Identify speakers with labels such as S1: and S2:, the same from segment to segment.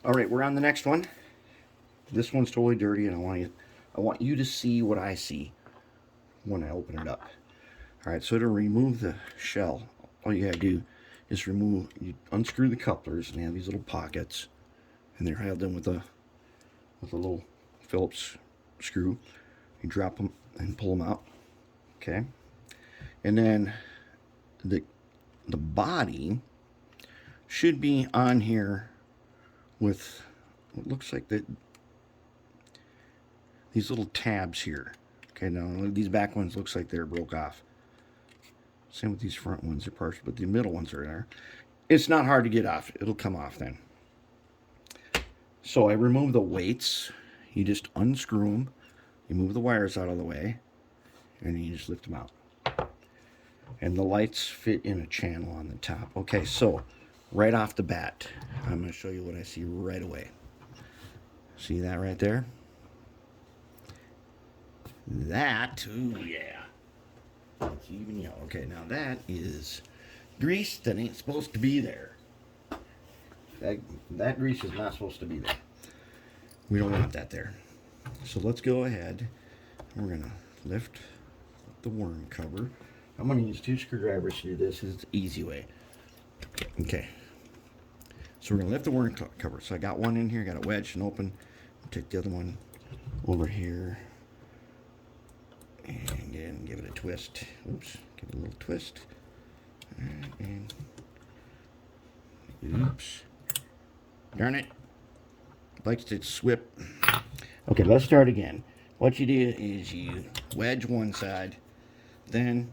S1: All right, we're on the next one. This one's totally dirty, and I want you to see what I see when I open it up. All right, so to remove the shell, all you gotta do is you unscrew the couplers, and they have these little pockets, and they're held in with a little Phillips screw. You drop them and pull them out. Okay, and then the the body should be on here with what looks like these little tabs here. Okay, now these back ones looks like they're broke off. Same with these front ones, they're partial, but the middle ones are there. It's not hard to get off. It'll come off then. So I remove the weights. You just unscrew them. You move the wires out of the way, and you just lift them out. And the lights fit in a channel on the top. Okay, so right off the bat, I'm going to show you what I see right away. See that right there? That, ooh yeah. It's even yellow. Okay, now that is grease that ain't supposed to be there. That grease is not supposed to be there. We don't want that there. So let's go ahead. We're going to lift the worm cover. I'm going to use 2 screwdrivers to do this. It's the easy way. Okay. So we're going to lift the worm cover. So I got one in here, got it wedged and open. I'll take the other one over here and again give it a twist. Oops, give it a little twist. And oops. Darn it. Likes to swip. Okay, let's start again. What you do is you wedge one side, then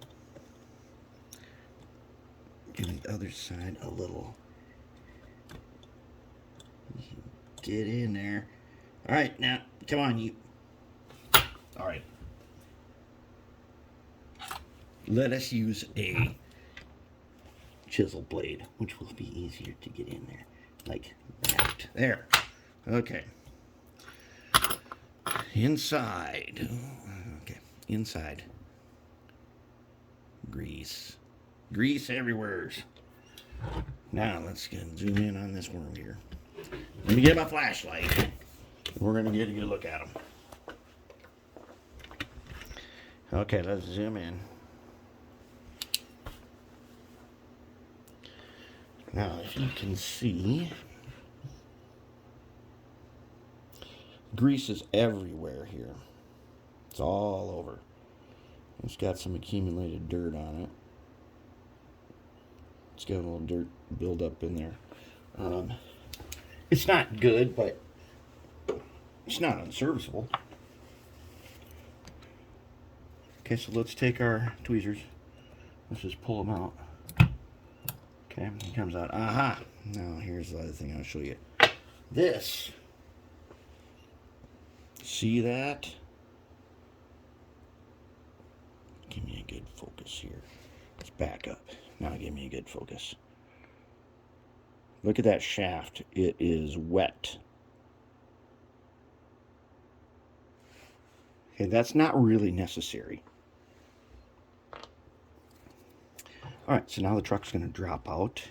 S1: give the other side a little. Get in there. All right, now, come on, you. All right. Let us use a chisel blade, which will be easier to get in there. Like that. There. Okay. Inside. Okay. Inside. Grease. Grease everywhere. Now let's zoom in on this worm here. Let me get my flashlight. We're going to get a good look at them. Okay, let's zoom in. Now, if you can see, grease is everywhere here. It's all over. It's got some accumulated dirt on it. It's got a little dirt buildup in there. It's not good, but it's not unserviceable. Okay, so let's take our tweezers. Let's just pull them out. Okay, it comes out. Aha! Now here's the other thing I'll show you. This. See that? Give me a good focus here. Let's back up. Now give me a good focus. Look at that shaft. It is wet. Okay, that's not really necessary. Alright, so now the truck's going to drop out.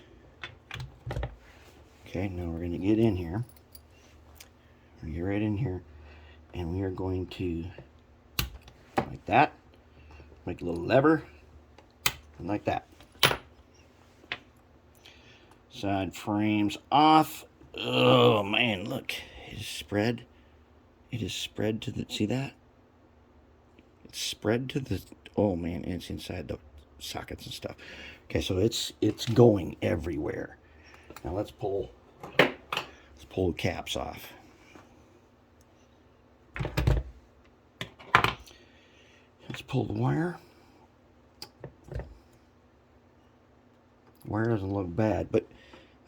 S1: Okay, now we're going to get in here. We're going to get right in here. And we are going to, like that, make a little lever, and like that. Side frames off. Oh man, look, it is spread. It is spread to the, see that? It's spread to the, oh man, it's inside the sockets and stuff. Okay, so it's going everywhere. Now let's pull the caps off. Let's pull the wire. Wire doesn't look bad, but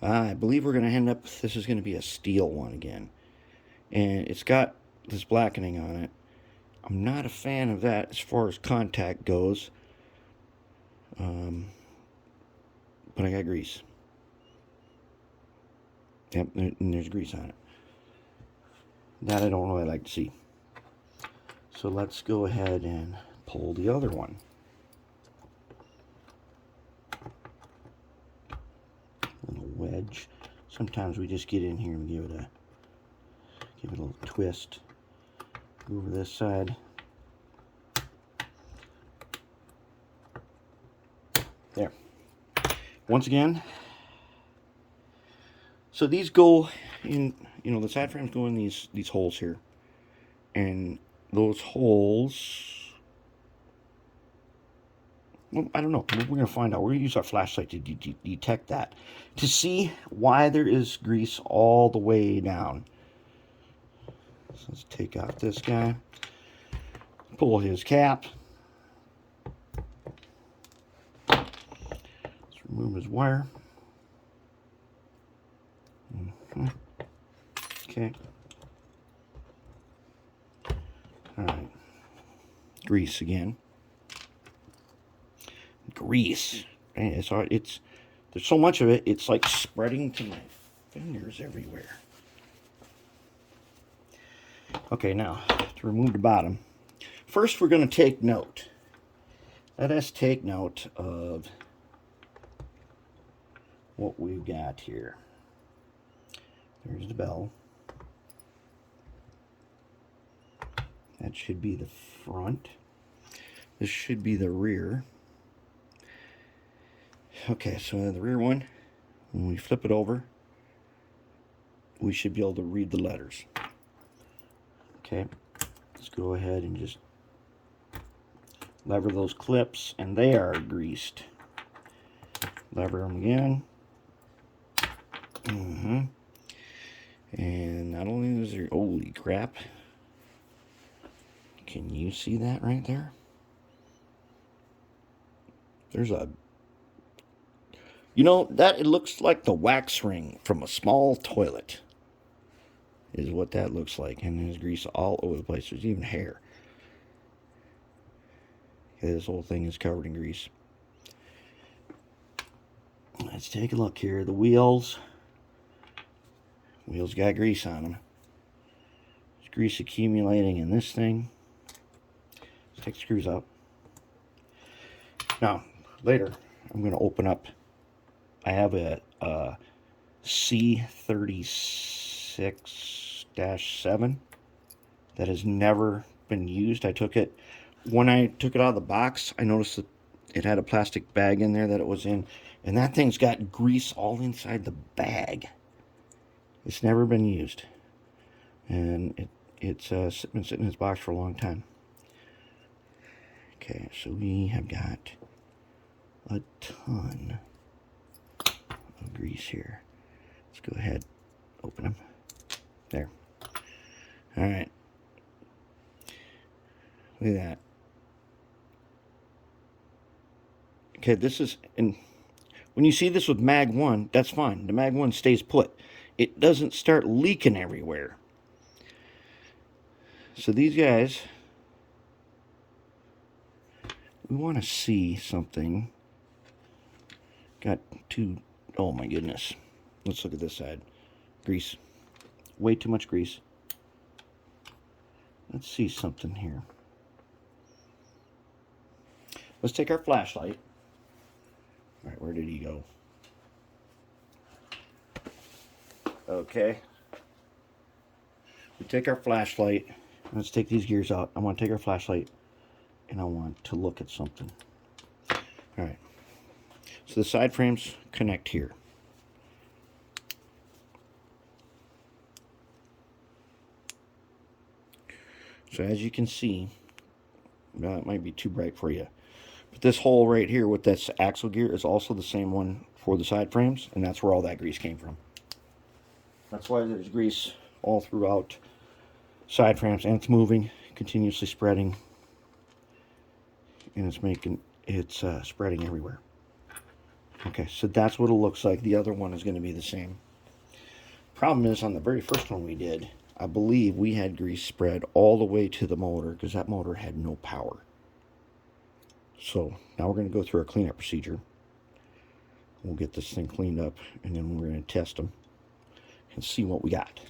S1: I believe we're going to end up, this is going to be a steel one again. And it's got this blackening on it. I'm not a fan of that as far as contact goes. But I got grease. Yep, and there's grease on it. That I don't really like to see. So let's go ahead and pull the other one. Little wedge. Sometimes we just get in here and give it a Give it a little twist. Over this side. There. Once again, so these go in, you know, the side frames go in these holes here. And those holes, well, I don't know. We're going to find out. We're going to use our flashlight to detect that. To see why there is grease all the way down. So let's take out this guy. Pull his cap. Let's remove his wire. Okay. Alright. Grease again. Grease. It's there's so much of it, it's like spreading to my fingers everywhere. Okay, now to remove the bottom. First, we're going to take note. Let us take note of what we've got here. There's the bell. That should be the front. This should be the rear. Okay, so the rear one, when we flip it over, we should be able to read the letters. Okay, let's go ahead and just lever those clips, and they are greased. Lever them again. And not only is there, holy crap, can you see that right there? There's a, you know, that it looks like the wax ring from a small toilet is what that looks like. And there's grease all over the place. There's even hair. Okay, this whole thing is covered in grease. Let's take a look here. The wheels got grease on them. There's grease accumulating in this thing. Let's take the screws out. Now, later, I'm going to open up. I have a C30C-7 that has never been used. When I took it out of the box, I noticed that it had a plastic bag in there that it was in, and that thing's got grease all inside the bag. It's never been used, and it's been sitting in this box for a long time. Okay, so we have got a ton of grease here. Let's go ahead, open them. There. All right. Look at that. Okay, this is, and when you see this with Mag 1, that's fine. The Mag 1 stays put. It doesn't start leaking everywhere. So these guys, we want to see something. Got two, oh my goodness. Let's look at this side. Grease. Way too much grease. Let's see something here. Let's take our flashlight. All right, where did he go? Okay. We take our flashlight. Let's take these gears out. I want to take our flashlight and I want to look at something. All right. So the side frames connect here. So as you can see, it might be too bright for you, but this hole right here with this axle gear is also the same one for the side frames, and that's where all that grease came from. That's why there's grease all throughout side frames, and it's moving, continuously spreading, and it's spreading everywhere. Okay, so that's what it looks like. The other one is going to be the same. Problem is, on the very first one we did, I believe we had grease spread all the way to the motor because that motor had no power. So now we're going to go through our cleanup procedure. We'll get this thing cleaned up, and then we're going to test them and see what we got.